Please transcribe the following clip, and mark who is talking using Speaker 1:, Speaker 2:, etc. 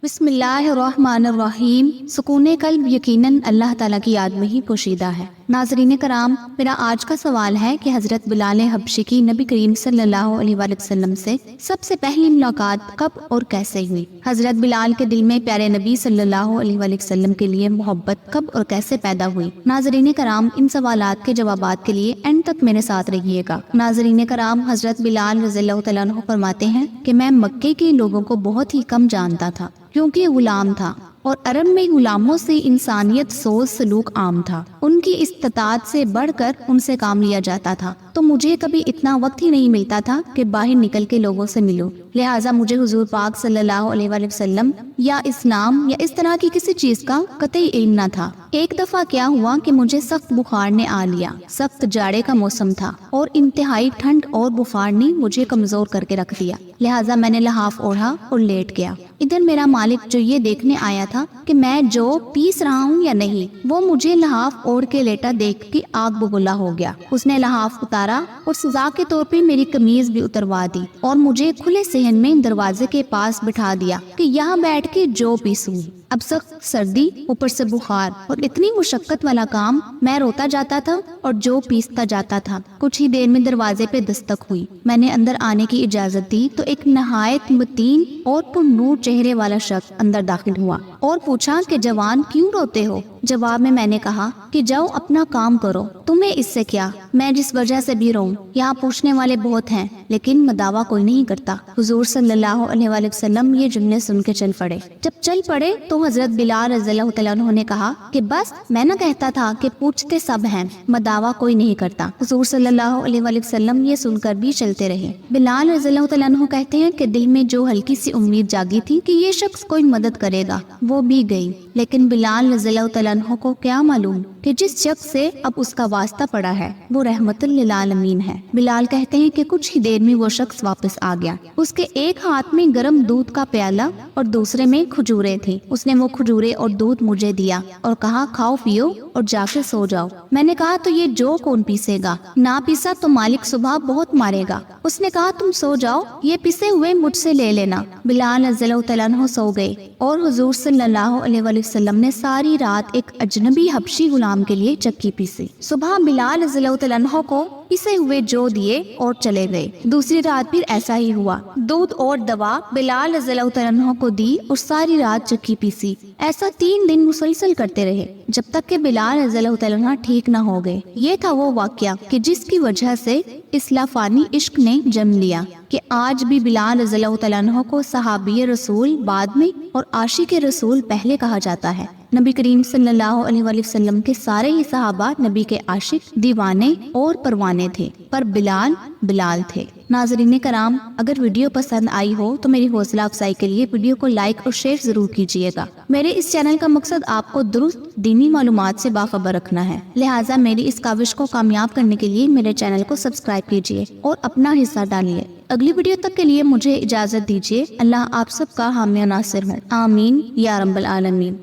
Speaker 1: بسم اللہ الرحمن الرحیم۔ سکون قلب یقیناً اللہ تعالیٰ کی یاد میں ہی پوشیدہ ہے۔ ناظرین کرام، میرا آج کا سوال ہے کہ حضرت بلال حبشی کی نبی کریم صلی اللہ علیہ وآلہ وسلم سے سب سے پہلی ملاقات کب اور کیسے ہوئی؟ حضرت بلال کے دل میں پیارے نبی صلی اللہ علیہ وآلہ وسلم کے لیے محبت کب اور کیسے پیدا ہوئی؟ ناظرین کرام، ان سوالات کے جوابات کے لیے اینڈ تک میرے ساتھ رہیے گا۔ ناظرین کرام، حضرت بلال رضی اللہ تعالیٰ عنہ فرماتے ہیں کہ میں مکے کے لوگوں کو بہت ہی کم جانتا تھا کیونکہ غلام تھا، اور عرب میں غلاموں سے انسانیت سوچ سلوک عام تھا۔ ان کی استطاعت سے بڑھ کر ان سے کام لیا جاتا تھا، تو مجھے کبھی اتنا وقت ہی نہیں ملتا تھا کہ باہر نکل کے لوگوں سے ملوں، لہٰذا مجھے حضور پاک صلی اللہ علیہ وآلہ وسلم یا اسلام یا اس طرح کی کسی چیز کا قطعی علم نہ تھا۔ ایک دفعہ کیا ہوا کہ مجھے سخت بخار نے آ لیا۔ سخت جاڑے کا موسم تھا اور انتہائی ٹھنڈ اور بخار نے مجھے کمزور کر کے رکھ دیا، لہٰذا میں نے لحاف اوڑھا اور لیٹ گیا۔ ادھر میرا مالک جو یہ دیکھنے آیا تھا کہ میں جو پیس رہا ہوں یا نہیں، وہ مجھے لحاف اوڑھ کے لیٹا دیکھ کے آگ بگولا ہو گیا۔ اس نے لحاف اتارا اور سزا کے طور پہ میری قمیض بھی اتروا دی اور مجھے کھلے صحن میں دروازے کے پاس بٹھا دیا کہ یہاں بیٹھ کے جو پیسوں۔ اب سخت سردی، اوپر سے بخار اور اتنی مشقت والا کام، میں روتا جاتا تھا اور جو پیستا جاتا تھا۔ کچھ ہی دیر میں دروازے پہ دستک ہوئی۔ میں نے اندر آنے کی اجازت دی تو ایک نہایت متین اور پرنور چہرے والا شخص اندر داخل ہوا اور پوچھا کہ جوان کیوں روتے ہو؟ جواب میں نے کہا کہ جاؤ اپنا کام کرو، تمہیں اس سے کیا؟ میں جس وجہ سے بھی رہوں، یہاں پوچھنے والے بہت ہیں لیکن مداوا کوئی نہیں کرتا۔ حضور صلی اللہ علیہ وآلہ وسلم یہ جملے سن کے چل پڑے۔ جب چل پڑے تو حضرت بلال رضی اللہ تعالیٰ عنہ نے کہا کہ بس میں نہ کہتا تھا کہ پوچھتے سب ہیں، مداوا کوئی نہیں کرتا۔ حضور صلی اللہ علیہ وآلہ وسلم یہ سن کر بھی چلتے رہے۔ بلال رضی اللہ تعالیٰ عنہ کہتے ہیں کہ دل میں جو ہلکی سی امید جاگی تھی کہ یہ شخص کوئی مدد کرے گا، وہ بھی گئی، لیکن بلال رضی اللہ تعالیٰ عنہ کو کیا معلوم کہ جس شخص سے اب اس کا واسطہ پڑا ہے وہ رحمت للعالمین ہے۔ بلال کہتے ہیں کہ کچھ ہی دیر میں وہ شخص واپس آ گیا۔ اس کے ایک ہاتھ میں گرم دودھ کا پیالہ اور دوسرے میں کھجوریں تھیں۔ اس نے وہ کھجوریں اور دودھ مجھے دیا اور کہا کھاؤ پیو اور جا کے سو جاؤ۔ میں نے کہا تو یہ جو کون پیسے گا؟ نہ پیسا تو مالک صبح بہت مارے گا۔ اس نے کہا تم سو جاؤ، یہ پسے ہوئے مجھ سے لے لینا۔ بلال رضی اللہ تعالیٰ عنہ سو گئے اور حضور صلی اللہ علیہ وآلہ وسلم نے ساری رات ایک اجنبی حبشی غلام کے لیے چکی پیسی۔ صبح بلال رضی اللہ تعالیٰ عنہ کو پسے ہوئے جو دیے اور چلے گئے۔ دوسری رات پھر ایسا ہی ہوا، دودھ اور دوا بلال رضی اللہ تعالیٰ عنہ کو دی اور ساری رات چکی پیسی۔ ایسا 3 دن مسلسل کرتے رہے جب تک کہ بلال رضی اللہ تعالیٰ عنہ ٹھیک نہ ہو گئے۔ یہ تھا وہ واقعہ کہ جس کی وجہ سے اس لافانی عشق نے جنم لیا کہ آج بھی بلال رضی اللہ تعالیٰ عنہ کو صحابی رسول بعد میں اور عاشق رسول پہلے کہا جاتا ہے۔ نبی کریم صلی اللہ علیہ وآلہ وسلم کے سارے ہی صحابہ نبی کے عاشق، دیوانے اور پروانے تھے، پر بلال تھے۔ ناظرین کرام، اگر ویڈیو پسند آئی ہو تو میری حوصلہ افزائی کے لیے ویڈیو کو لائک اور شیئر ضرور کیجیے گا۔ میرے اس چینل کا مقصد آپ کو درست دینی معلومات سے باخبر رکھنا ہے، لہٰذا میری اس کاوش کو کامیاب کرنے کے لیے میرے چینل کو سبسکرائب کیجیے اور اپنا حصہ ڈالیے۔ اگلی ویڈیو تک کے لیے مجھے اجازت دیجیے۔ اللہ آپ سب کا حامی و ناصر ہو، آمین یا رب العالمین۔